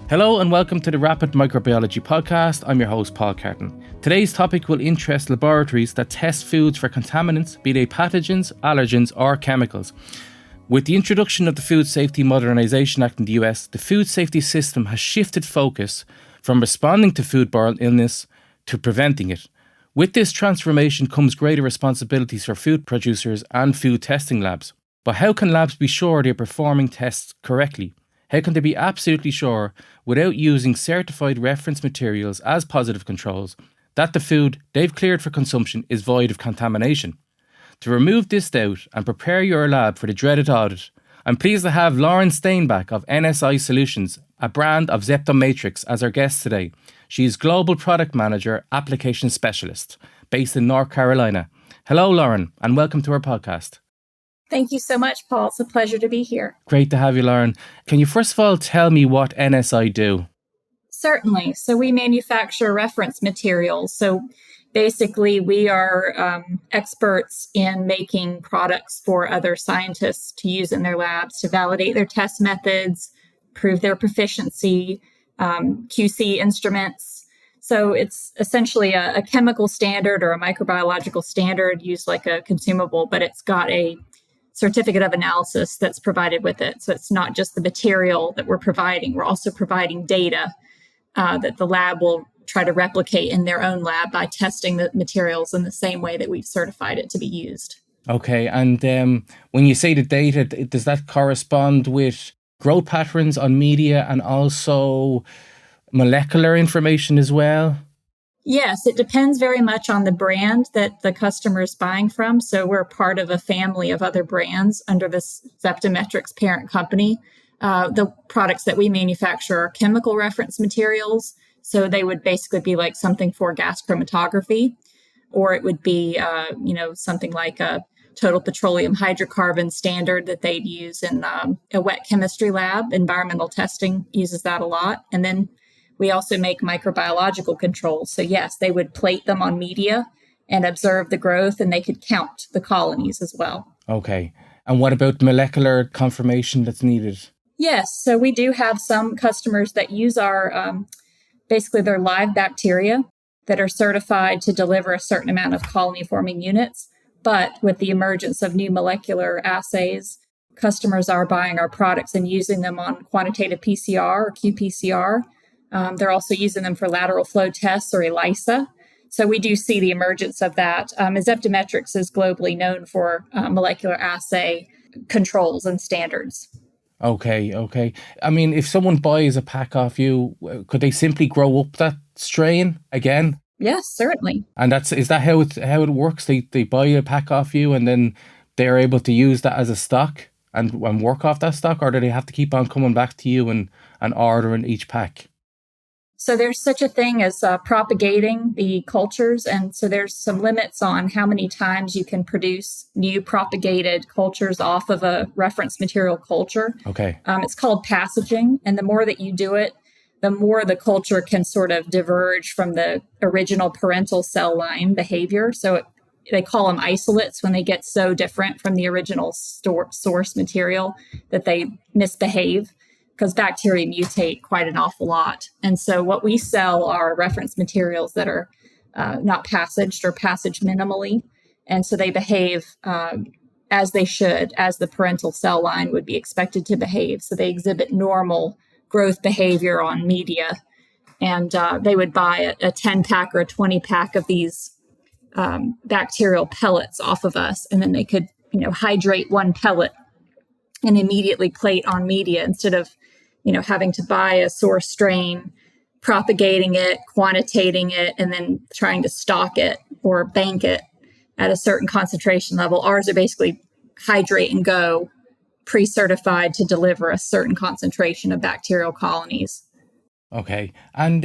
Hello and welcome to the Rapid Microbiology podcast. I'm your host, Paul Carton. Today's topic will interest laboratories that test foods for contaminants, be they pathogens, allergens or chemicals. With the introduction of the Food Safety Modernization Act in the US, the food safety system has shifted focus from responding to foodborne illness to preventing it. With this transformation comes greater responsibilities for food producers and food testing labs. But how can labs be sure they're performing tests correctly? How can they be absolutely sure, without using certified reference materials as positive controls, that the food they've cleared for consumption is void of contamination? To remove this doubt and prepare your lab for the dreaded audit, I'm pleased to have Lauren Stainback of NSI Solutions, a brand of ZeptoMetrix, as our guest today. She is Global Product Manager, Application Specialist, based in North Carolina. Hello, Lauren, and welcome to our podcast. Thank you so much, Paul. It's a pleasure to be here. Great to have you, Lauren. Can you first of all tell me what NSI do? Certainly. So we manufacture reference materials. So basically, we are experts in making products for other scientists to use in their labs to validate their test methods, prove their proficiency, QC instruments. So it's essentially a chemical standard or a microbiological standard used like a consumable, but it's got a certificate of analysis that's provided with it. So it's not just the material that we're providing. We're also providing data that the lab will try to replicate in their own lab by testing the materials in the same way that we've certified it to be used. Okay. And when you say the data, does that correspond with growth patterns on media and also molecular information as well? Yes, it depends very much on the brand that the customer is buying from. So we're part of a family of other brands under this ZeptoMetrix parent company. The products that we manufacture are chemical reference materials. So they would basically be like something for gas chromatography, or it would be, something like a total petroleum hydrocarbon standard that they'd use in a wet chemistry lab. Environmental testing uses that a lot. And then we also make microbiological controls. So yes, they would plate them on media and observe the growth, and they could count the colonies as well. Okay. And what about molecular confirmation that's needed? Yes. So we do have some customers that use our, basically their live bacteria that are certified to deliver a certain amount of colony-forming units. But with the emergence of new molecular assays, customers are buying our products and using them on quantitative PCR or qPCR. They're also using them for lateral flow tests or ELISA. So we do see the emergence of that. ZeptoMetrix is globally known for molecular assay controls and standards. Okay. I mean, if someone buys a pack off you, could they simply grow up that strain again? Yes, certainly. And is that how it works? They buy a pack off you and then they're able to use that as a stock and work off that stock, or do they have to keep on coming back to you and ordering each pack? So there's such a thing as propagating the cultures. And so there's some limits on how many times you can produce new propagated cultures off of a reference material culture. Okay. It's called passaging. And the more that you do it, the more the culture can sort of diverge from the original parental cell line behavior. So they call them isolates when they get so different from the original source material that they misbehave, because bacteria mutate quite an awful lot. And so what we sell are reference materials that are not passaged or passaged minimally. And so they behave as they should, as the parental cell line would be expected to behave. So they exhibit normal growth behavior on media. And they would buy a 10-pack or a 20-pack of these bacterial pellets off of us. And then they could, hydrate one pellet and immediately plate on media instead of having to buy a source strain, propagating it, quantitating it, and then trying to stock it or bank it at a certain concentration level. Ours are basically hydrate and go, pre-certified to deliver a certain concentration of bacterial colonies. Okay. And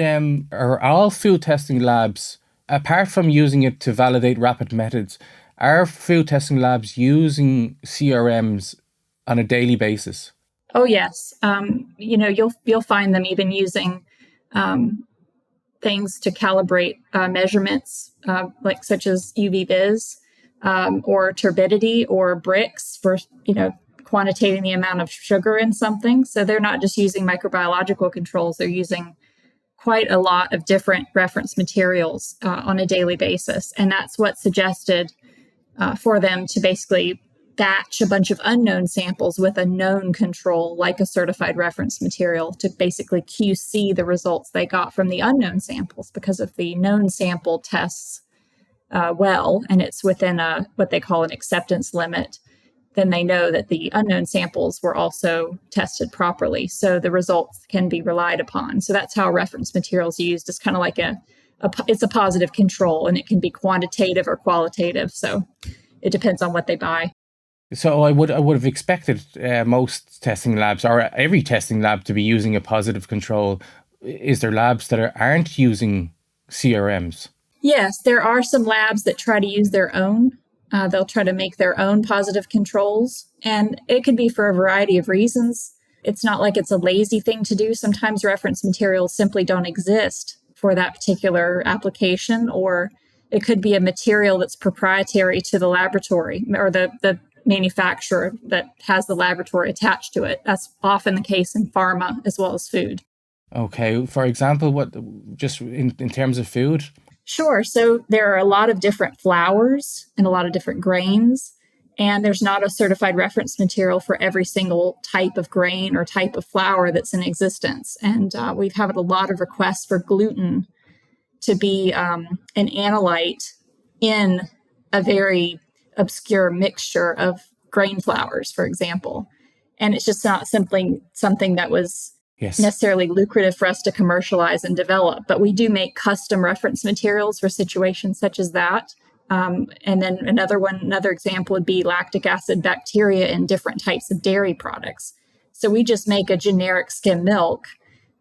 are all food testing labs, apart from using it to validate rapid methods, are food testing labs using CRMs on a daily basis? Oh, yes. You'll find them even using things to calibrate measurements, such as UV vis or turbidity or Brix for quantitating the amount of sugar in something. So they're not just using microbiological controls, they're using quite a lot of different reference materials on a daily basis. And that's what suggested for them to basically batch a bunch of unknown samples with a known control, like a certified reference material, to basically QC the results they got from the unknown samples. Because if the known sample tests well, and it's within what they call an acceptance limit, then they know that the unknown samples were also tested properly. So the results can be relied upon. So that's how reference material is used. It's kind of like it's a positive control, and it can be quantitative or qualitative. So it depends on what they buy. So I would have expected most testing labs, or every testing lab, to be using a positive control. Is there labs that aren't using CRMs? Yes, there are some labs that try to use their own. They'll try to make their own positive controls, and it could be for a variety of reasons. It's not like it's a lazy thing to do. Sometimes reference materials simply don't exist for that particular application, or it could be a material that's proprietary to the laboratory or the manufacturer that has the laboratory attached to it. That's often the case in pharma as well as food. Okay. For example, what, just in terms of food? Sure. So there are a lot of different flours and a lot of different grains, and there's not a certified reference material for every single type of grain or type of flour that's in existence. And we've had a lot of requests for gluten to be an analyte in a very obscure mixture of grain flours, for example. And it's just not something that was necessarily lucrative for us to commercialize and develop. But we do make custom reference materials for situations such as that. And then another example would be lactic acid bacteria in different types of dairy products. So we just make a generic skim milk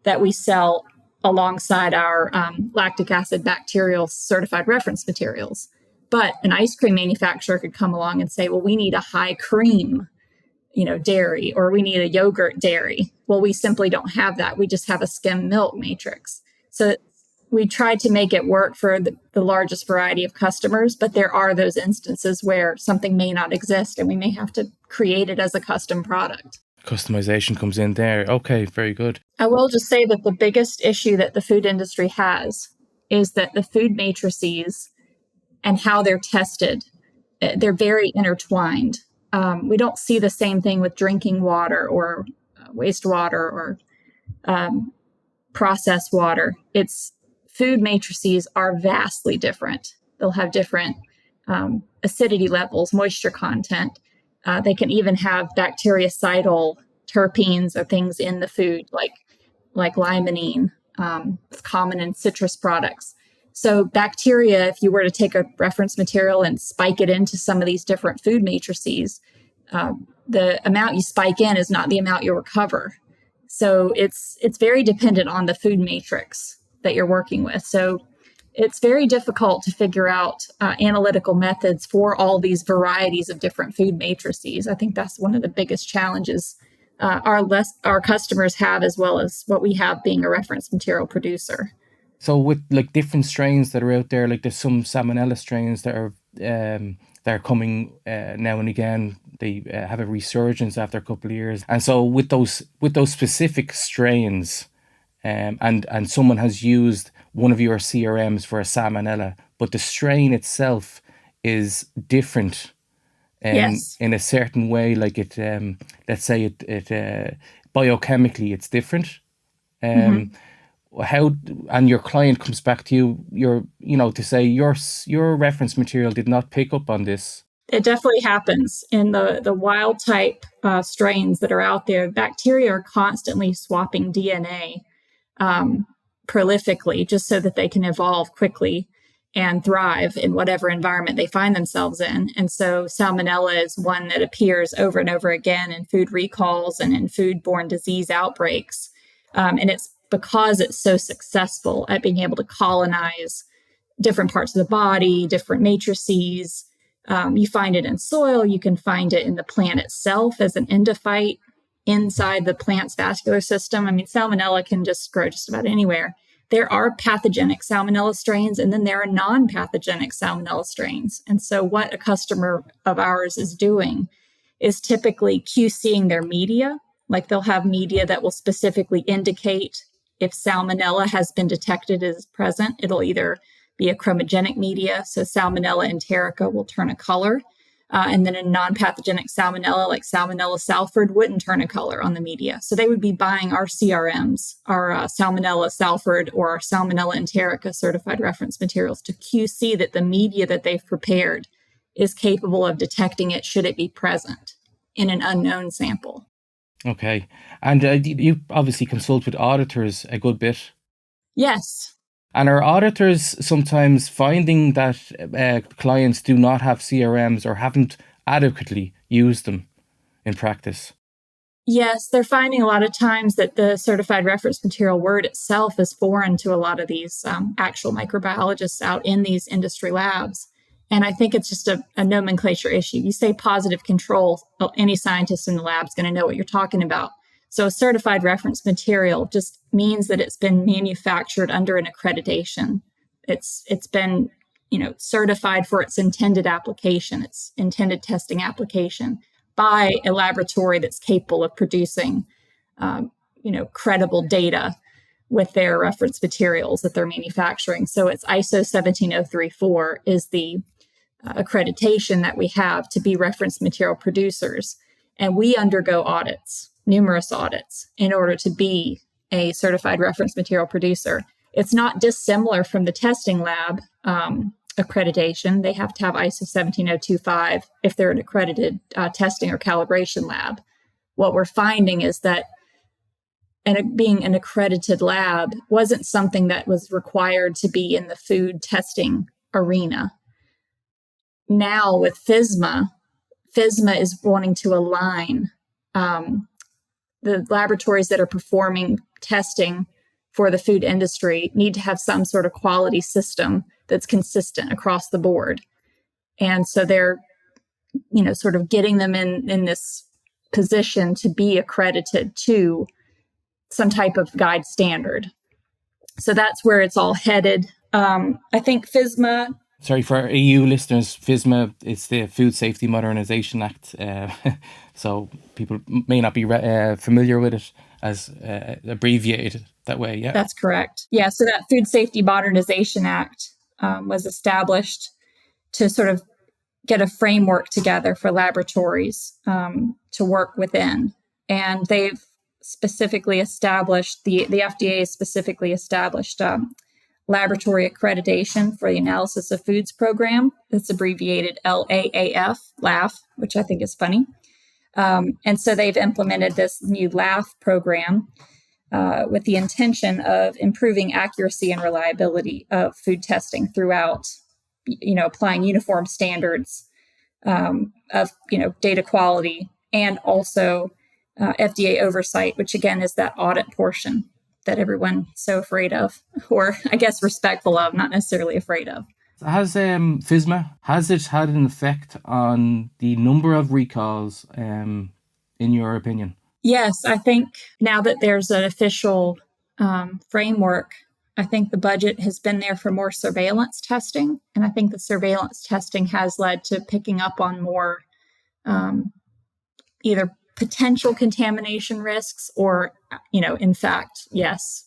that we sell alongside our lactic acid bacterial certified reference materials. But an ice cream manufacturer could come along and say, well, we need a high cream, dairy, or we need a yogurt dairy. Well, we simply don't have that. We just have a skim milk matrix. So we tried to make it work for the largest variety of customers, but there are those instances where something may not exist and we may have to create it as a custom product. Customization comes in there. Okay, very good. I will just say that the biggest issue that the food industry has is that the food matrices and how they're tested, they're very intertwined. We don't see the same thing with drinking water or wastewater or processed water. Food matrices are vastly different. They'll have different acidity levels, moisture content. They can even have bactericidal terpenes or things in the food, like limonene. It's common in citrus products. So bacteria, if you were to take a reference material and spike it into some of these different food matrices, the amount you spike in is not the amount you'll recover. So it's very dependent on the food matrix that you're working with. So it's very difficult to figure out analytical methods for all these varieties of different food matrices. I think that's one of the biggest challenges our customers have, as well as what we have being a reference material producer. So with different strains that are out there, there's some salmonella strains that are coming now and again. They have a resurgence after a couple of years, and so with those specific strains, and someone has used one of your CRMs for a salmonella, but the strain itself is different in a certain way. Like it, let's say it biochemically it's different. How, and your client comes back to you, to say your reference material did not pick up on this. It definitely happens in the wild type strains that are out there. Bacteria are constantly swapping DNA prolifically, just so that they can evolve quickly and thrive in whatever environment they find themselves in. And so salmonella is one that appears over and over again in food recalls and in foodborne disease outbreaks. And it's because it's so successful at being able to colonize different parts of the body, different matrices. You find it in soil. You can find it in the plant itself as an endophyte inside the plant's vascular system. I mean, salmonella can just grow just about anywhere. There are pathogenic salmonella strains, and then there are non-pathogenic salmonella strains. And so what a customer of ours is doing is typically QCing their media. Like they'll have media that will specifically indicate if salmonella has been detected as present. It'll either be a chromogenic media, so salmonella enterica will turn a color, and then a non-pathogenic salmonella like salmonella salford wouldn't turn a color on the media. So they would be buying our CRMs, our salmonella salford or our salmonella enterica certified reference materials to QC that the media that they've prepared is capable of detecting it should it be present in an unknown sample. Okay. And you obviously consult with auditors a good bit. Yes. And are auditors sometimes finding that clients do not have CRMs or haven't adequately used them in practice? Yes, they're finding a lot of times that the certified reference material word itself is foreign to a lot of these actual microbiologists out in these industry labs. And I think it's just a nomenclature issue. You say positive control, any scientist in the lab is going to know what you're talking about. So a certified reference material just means that it's been manufactured under an accreditation. It's been, certified for its intended application, its intended testing application by a laboratory that's capable of producing, credible data with their reference materials that they're manufacturing. So it's ISO 17034 is the accreditation that we have to be reference material producers. And we undergo audits, numerous audits, in order to be a certified reference material producer. It's not dissimilar from the testing lab accreditation. They have to have ISO 17025 if they're an accredited testing or calibration lab. What we're finding is that being an accredited lab wasn't something that was required to be in the food testing arena. Now with FSMA is wanting to align the laboratories that are performing testing for the food industry need to have some sort of quality system that's consistent across the board. And so they're, sort of getting them in this position to be accredited to some type of guide standard. So that's where it's all headed. I think FSMA... Sorry, for EU listeners, FSMA is the Food Safety Modernization Act. So people may not be familiar with it as abbreviated that way. Yeah, that's correct. Yeah, so that Food Safety Modernization Act was established to sort of get a framework together for laboratories to work within. And they've specifically established, the FDA has specifically established laboratory accreditation for the analysis of foods program. It's abbreviated LAAF, LAF, which I think is funny. And so they've implemented this new LAF program with the intention of improving accuracy and reliability of food testing throughout, applying uniform standards of, data quality and also FDA oversight, which again is that audit portion that everyone's so afraid of, or I guess respectful of, not necessarily afraid of. Has FSMA, has it had an effect on the number of recalls, in your opinion? Yes, I think now that there's an official framework, I think the budget has been there for more surveillance testing. And I think the surveillance testing has led to picking up on more either potential contamination risks or, in fact, yes,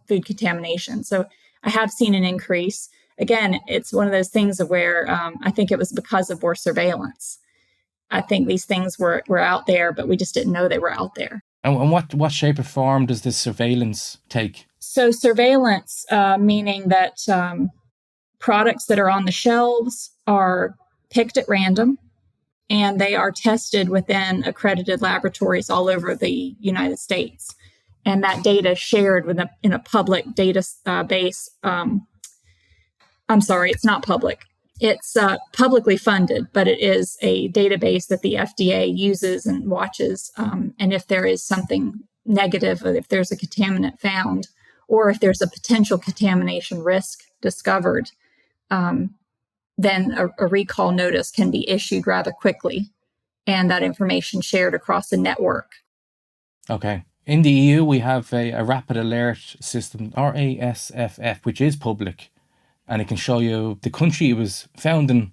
food contamination. So I have seen an increase. Again, it's one of those things where I think it was because of more surveillance. I think these things were out there, but we just didn't know they were out there. And what shape or form does this surveillance take? So surveillance, meaning that products that are on the shelves are picked at random, and they are tested within accredited laboratories all over the United States. And that data is shared in a public data base. I'm sorry, it's not public. It's publicly funded, but it is a database that the FDA uses and watches. And if there is something negative, if there's a contaminant found, or if there's a potential contamination risk discovered, then a recall notice can be issued rather quickly, and that information shared across the network. Okay. In the EU, we have a rapid alert system, RASFF, which is public, and it can show you the country it was found in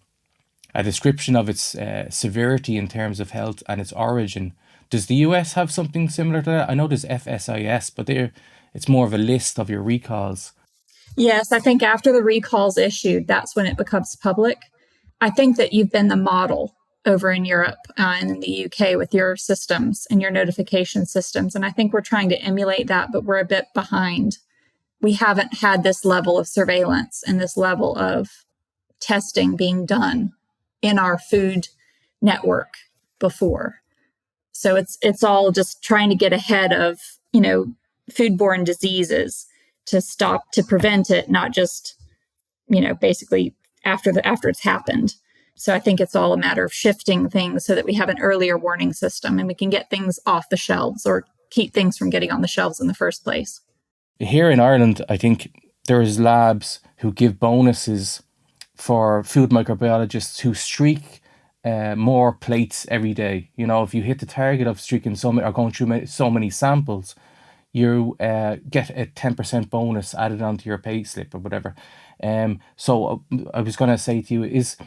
a description of its severity in terms of health and its origin. Does the US have something similar to that? I know there's FSIS, but it's more of a list of your recalls. Yes, I think after the recall's issued, that's when it becomes public. I think that you've been the model over in Europe and in the UK with your systems and your notification systems. And I think we're trying to emulate that, but we're a bit behind. We haven't had this level of surveillance and this level of testing being done in our food network before. So it's all just trying to get ahead of, foodborne diseases to prevent it, not just, basically after it's happened. So I think it's all a matter of shifting things so that we have an earlier warning system and we can get things off the shelves or keep things from getting on the shelves in the first place. Here in Ireland, I think there is labs who give bonuses for food microbiologists who streak more plates every day. If you hit the target of streaking or going through so many samples, you get a 10% bonus added onto your pay slip or whatever. So I was going to say to you is,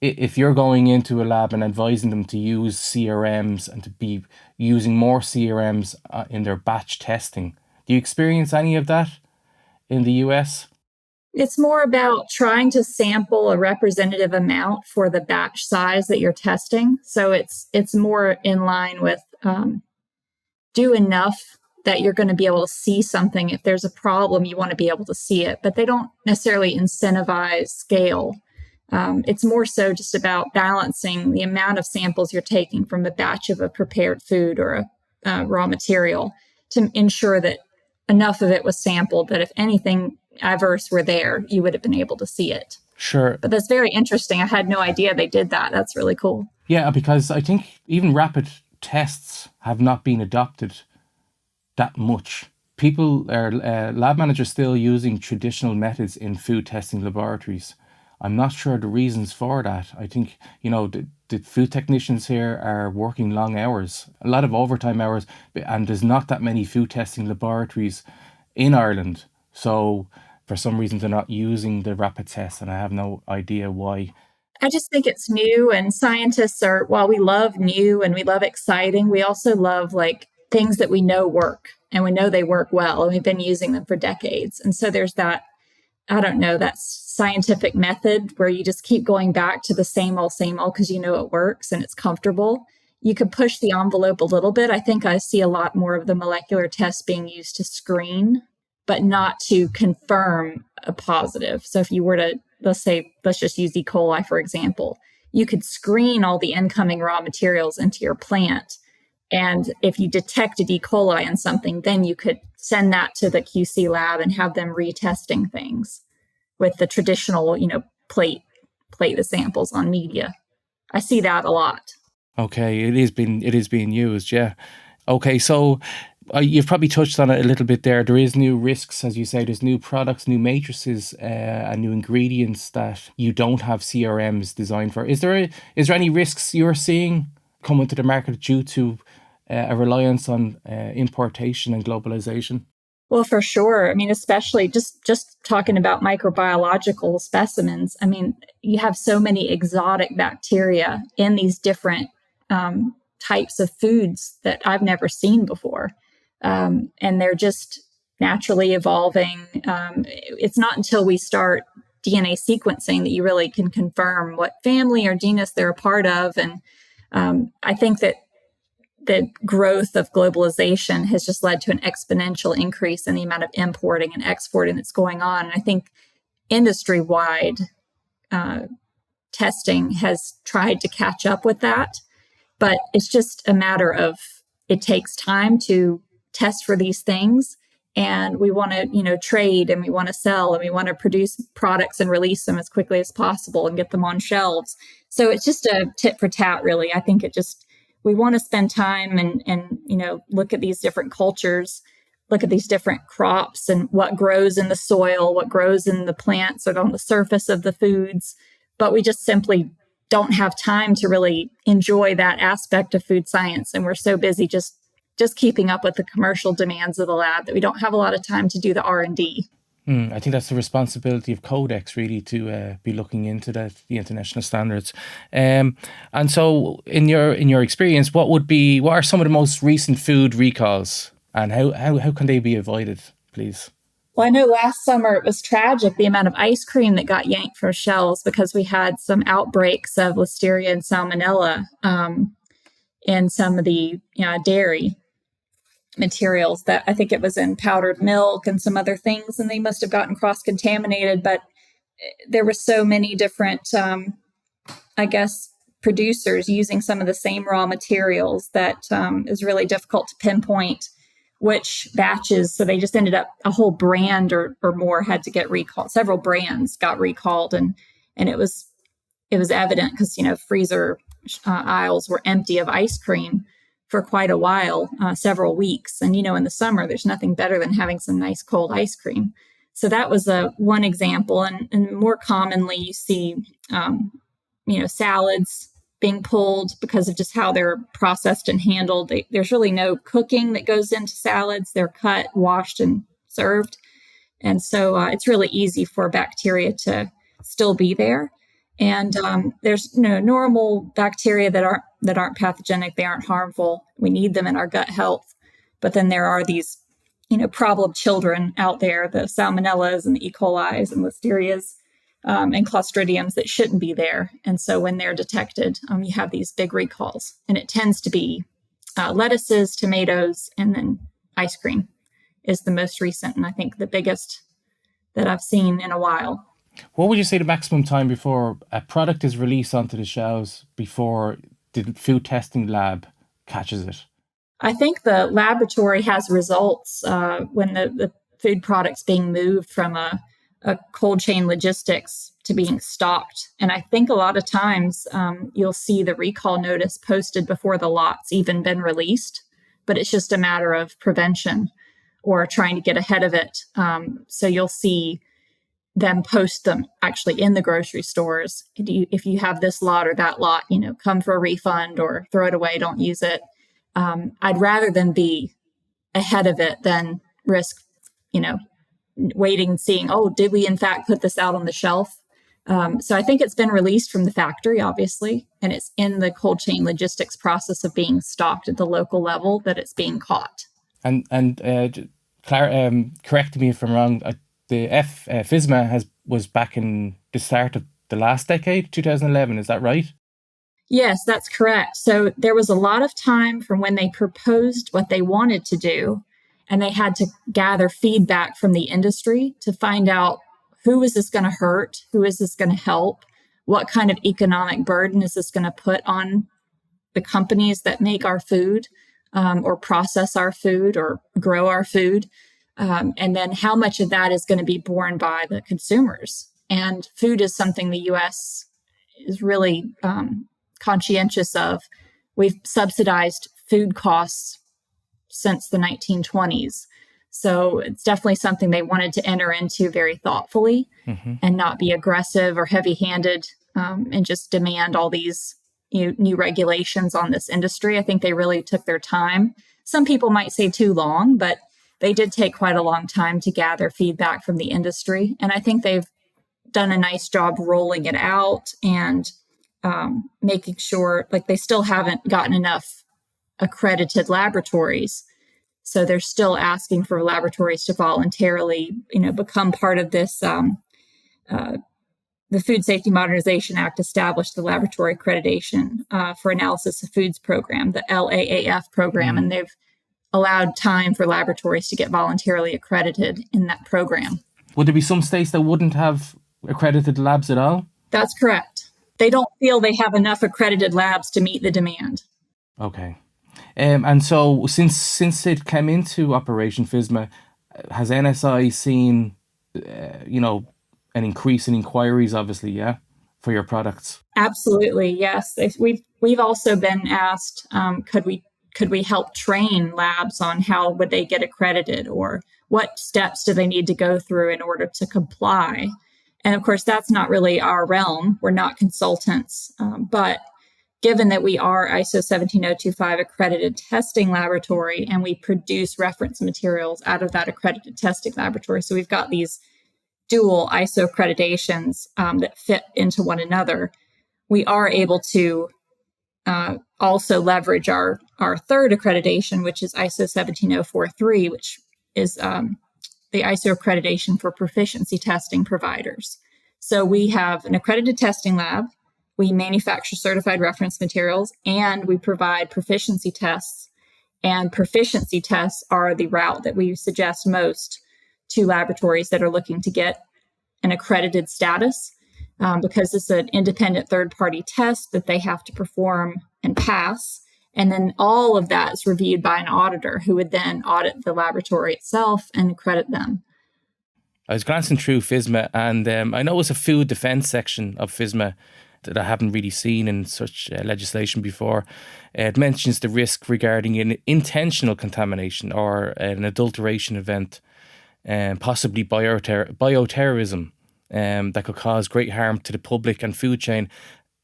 if you're going into a lab and advising them to use CRMs and to be using more CRMs in their batch testing, do you experience any of that in the US? It's more about trying to sample a representative amount for the batch size that you're testing. So it's more in line with do enough that you're going to be able to see something. If there's a problem, you want to be able to see it, but they don't necessarily incentivize scale. It's more so just about balancing the amount of samples you're taking from a batch of a prepared food or a raw material to ensure that enough of it was sampled that if anything adverse were there, you would have been able to see it. Sure. But that's very interesting. I had no idea they did that. That's really cool. Yeah, because I think even rapid tests have not been adopted that much. People are lab managers still using traditional methods in food testing laboratories. I'm not sure the reasons for that. I think, the food technicians here are working long hours, a lot of overtime hours, and there's not that many food testing laboratories in Ireland. So for some reason, they're not using the rapid test, and I have no idea why. I just think it's new, and scientists while we love new and we love exciting, we also love things that we know work, and we know they work well, and we've been using them for decades. And so there's that, that scientific method where you just keep going back to the same old because it works and it's comfortable. You could push the envelope a little bit. I think I see a lot more of the molecular tests being used to screen, but not to confirm a positive. So if you were to, let's just use E. coli, for example, you could screen all the incoming raw materials into your plant. And if you detected E. coli in something, then you could send that to the QC lab and have them retesting things with the traditional, plate the samples on media. I see that a lot. Okay, it is being used, yeah. Okay, so you've probably touched on it a little bit there. There is new risks, as you say. There's new products, new matrices, and new ingredients that you don't have CRMs designed for. Is there any risks you're seeing coming to the market due to a reliance on importation and globalization? Well, for sure. I mean, especially just talking about microbiological specimens. I mean, you have so many exotic bacteria in these different types of foods that I've never seen before. And they're just naturally evolving. It's not until we start DNA sequencing that you really can confirm what family or genus they're a part of. And I think that the growth of globalization has just led to an exponential increase in the amount of importing and exporting that's going on. And I think industry-wide testing has tried to catch up with that, but it's just a matter of it takes time to test for these things. And we want to, trade, and we want to sell, and we want to produce products and release them as quickly as possible and get them on shelves. So it's just a tit for tat, really. I think we want to spend time and look at these different cultures, look at these different crops and what grows in the soil, what grows in the plants or on the surface of the foods. But we just simply don't have time to really enjoy that aspect of food science. And we're so busy just keeping up with the commercial demands of the lab that we don't have a lot of time to do the R&D. I think that's the responsibility of Codex, really, to be looking into the international standards. And so, in your experience, what are some of the most recent food recalls, and how can they be avoided, please? Well, I know last summer it was tragic, the amount of ice cream that got yanked from shelves because we had some outbreaks of Listeria and Salmonella in some of the dairy materials. That I think it was in powdered milk and some other things, and they must have gotten cross-contaminated. But there were so many different, producers using some of the same raw materials that is really difficult to pinpoint which batches. So they just ended up a whole brand or more had to get recalled. Several brands got recalled, and it was evident because freezer aisles were empty of ice cream for quite a while, several weeks. And in the summer, there's nothing better than having some nice cold ice cream. So that was one example. And more commonly, you see salads being pulled because of just how they're processed and handled. There's really no cooking that goes into salads. They're cut, washed, and served. And so it's really easy for bacteria to still be there. And there's normal bacteria that aren't pathogenic. They aren't harmful. We need them in our gut health. But then there are these problem children out there, the salmonellas and the E. coli's and listerias and clostridiums that shouldn't be there. And so when they're detected, you have these big recalls. And it tends to be lettuces, tomatoes, and then ice cream is the most recent, and I think the biggest that I've seen in a while. What would you say the maximum time before a product is released onto the shelves before the food testing lab catches it? I think the laboratory has results when the food product's being moved from a cold chain logistics to being stocked. And I think a lot of times you'll see the recall notice posted before the lot's even been released, but it's just a matter of prevention or trying to get ahead of it. So you'll see them post them actually in the grocery stores. If you have this lot or that lot, come for a refund or throw it away, don't use it. I'd rather than be ahead of it than risk, waiting and seeing, did we in fact put this out on the shelf? So I think it's been released from the factory, obviously, and it's in the cold chain logistics process of being stocked at the local level that it's being caught. And correct me if I'm wrong, the FSMA was back in the start of the last decade, 2011, is that right? Yes, that's correct. So there was a lot of time from when they proposed what they wanted to do, and they had to gather feedback from the industry to find out who is this going to hurt, who is this going to help, what kind of economic burden is this going to put on the companies that make our food or process our food or grow our food, and then how much of that is going to be borne by the consumers. And food is something the U.S. is really conscientious of. We've subsidized food costs since the 1920s. So it's definitely something they wanted to enter into very thoughtfully and not be aggressive or heavy-handed and just demand all these new regulations on this industry. I think they really took their time. Some people might say too long, but they did take quite a long time to gather feedback from the industry. And I think they've done a nice job rolling it out and making sure, they still haven't gotten enough accredited laboratories. So they're still asking for laboratories to voluntarily, become part of this. The Food Safety Modernization Act established the laboratory accreditation for analysis of foods program, the LAAF program, and they've allowed time for laboratories to get voluntarily accredited in that program. Would there be some states that wouldn't have accredited labs at all? That's correct. They don't feel they have enough accredited labs to meet the demand. Okay. And so since it came into Operation FSMA, has NSI seen, an increase in inquiries, obviously, for your products? Absolutely, yes. We've also been asked, could we help train labs on how would they get accredited or what steps do they need to go through in order to comply? And of course, that's not really our realm. We're not consultants, but given that we are ISO 17025 accredited testing laboratory and we produce reference materials out of that accredited testing laboratory. So we've got these dual ISO accreditations that fit into one another, we are able to also leverage our third accreditation, which is ISO 17043, which is the ISO accreditation for proficiency testing providers. So we have an accredited testing lab, we manufacture certified reference materials, and we provide proficiency tests. And proficiency tests are the route that we suggest most to laboratories that are looking to get an accredited status, because it's an independent third-party test that they have to perform and pass. And then all of that is reviewed by an auditor who would then audit the laboratory itself and accredit them. I was glancing through FSMA, and I know it's a food defense section of FSMA that I haven't really seen in such legislation before. It mentions the risk regarding an intentional contamination or an adulteration event, possibly bioterrorism, that could cause great harm to the public and food chain.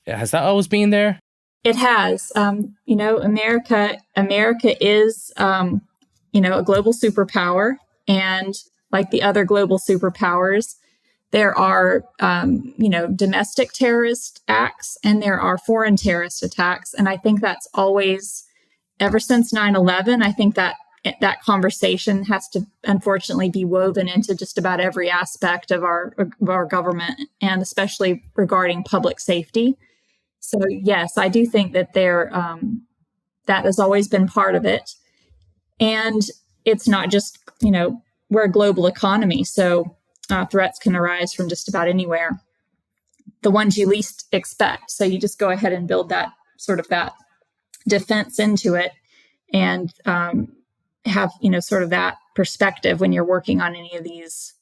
Has that always been there? It has. America is, a global superpower, and like the other global superpowers, there are, domestic terrorist acts and there are foreign terrorist attacks. And I think that's always, ever since 9/11, I think that conversation has to unfortunately be woven into just about every aspect of our government, and especially regarding public safety. So yes, I do think that that has always been part of it. And it's not just, we're a global economy, so threats can arise from just about anywhere. The ones you least expect. So you just go ahead and build that defense into it, and have, sort of that perspective when you're working on any of these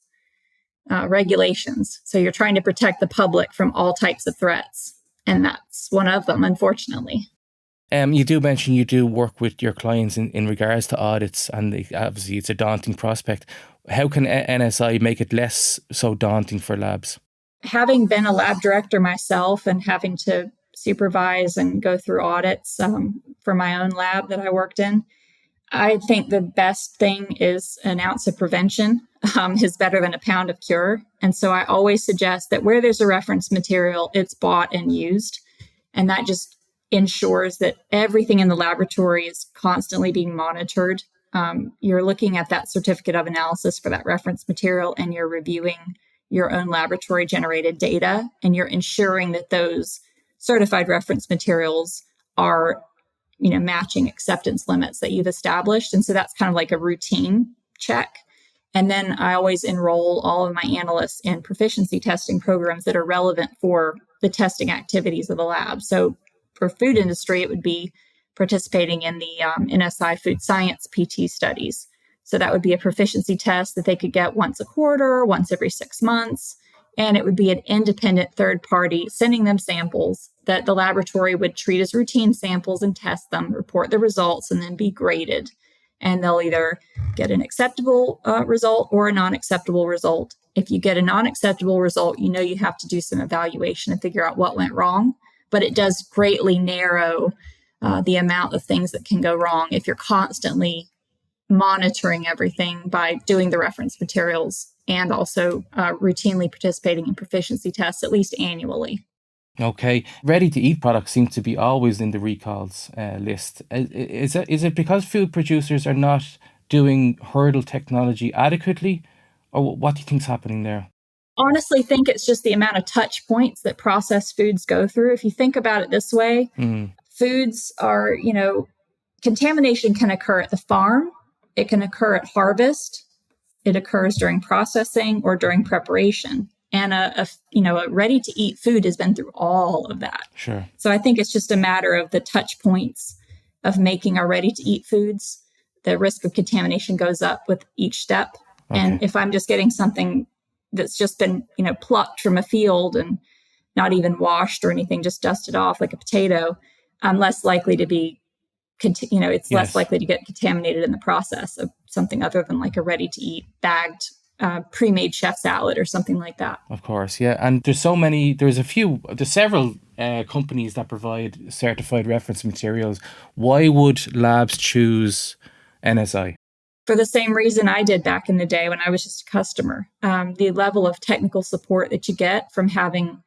regulations. So you're trying to protect the public from all types of threats. And that's one of them, unfortunately. You do mention you do work with your clients in regards to audits, and obviously it's a daunting prospect. How can NSI make it less so daunting for labs? Having been a lab director myself and having to supervise and go through audits for my own lab that I worked in, I think the best thing is an ounce of prevention is better than a pound of cure. And so I always suggest that where there's a reference material, it's bought and used. And that just ensures that everything in the laboratory is constantly being monitored. You're looking at that certificate of analysis for that reference material, and you're reviewing your own laboratory generated data, and you're ensuring that those certified reference materials are matching acceptance limits that you've established. And so that's kind of like a routine check. And then I always enroll all of my analysts in proficiency testing programs that are relevant for the testing activities of the lab. So for food industry, it would be participating in the NSI food science PT studies. So that would be a proficiency test that they could get once a quarter, once every 6 months. And it would be an independent third party sending them samples that the laboratory would treat as routine samples and test them, report the results, and then be graded. And they'll either get an acceptable result or a non-acceptable result. If you get a non-acceptable result, you have to do some evaluation and figure out what went wrong. But it does greatly narrow the amount of things that can go wrong if you're constantly monitoring everything by doing the reference materials and also routinely participating in proficiency tests, at least annually. Okay. Ready-to-eat products seem to be always in the recalls list. Is it because food producers are not doing hurdle technology adequately? Or what do you think's happening there? Honestly, think it's just the amount of touch points that processed foods go through. If you think about it this way, foods are, contamination can occur at the farm. It can occur at harvest. It occurs during processing or during preparation. And a ready-to-eat food has been through all of that. Sure. So I think it's just a matter of the touch points of making our ready-to-eat foods. The risk of contamination goes up with each step. Okay. And if I'm just getting something that's just been, plucked from a field and not even washed or anything, just dusted off like a potato, I'm less likely to be, less likely to get contaminated in the process of something other than like a ready-to-eat bagged pre-made chef salad or something like that. Of course, yeah. And there's several companies that provide certified reference materials. Why would labs choose NSI? for the same reason I did back in the day when I was just a customer. The level of technical support that you get from having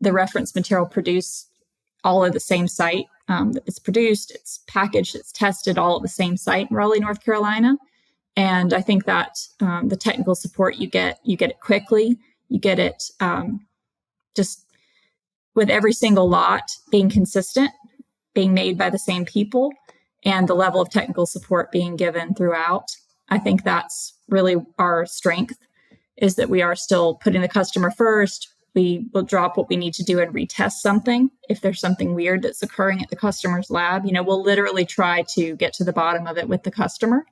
the reference material produced all at the same site. It's produced, it's packaged, it's tested all at the same site in Raleigh, North Carolina. And I think that the technical support you get it quickly. You get it just with every single lot being consistent, being made by the same people, and the level of technical support being given throughout. I think that's really our strength, is that we are still putting the customer first. We will drop what we need to do and retest something. If there's something weird that's occurring at the customer's lab, we'll literally try to get to the bottom of it with the customer.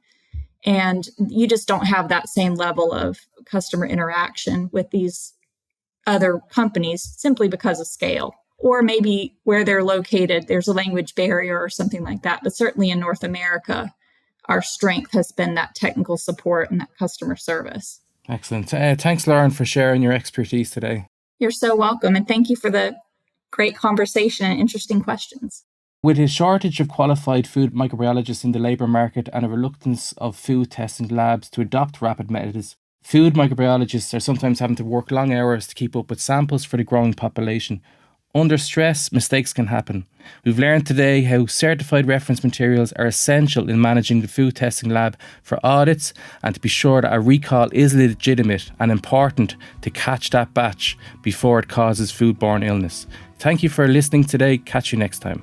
And you just don't have that same level of customer interaction with these other companies simply because of scale. Or maybe where they're located, there's a language barrier or something like that. But certainly in North America, our strength has been that technical support and that customer service. Excellent. Thanks, Lauren, for sharing your expertise today. You're so welcome. And thank you for the great conversation and interesting questions. With a shortage of qualified food microbiologists in the labour market and a reluctance of food testing labs to adopt rapid methods, food microbiologists are sometimes having to work long hours to keep up with samples for the growing population. Under stress, mistakes can happen. We've learned today how certified reference materials are essential in managing the food testing lab for audits and to be sure that a recall is legitimate and important to catch that batch before it causes foodborne illness. Thank you for listening today. Catch you next time.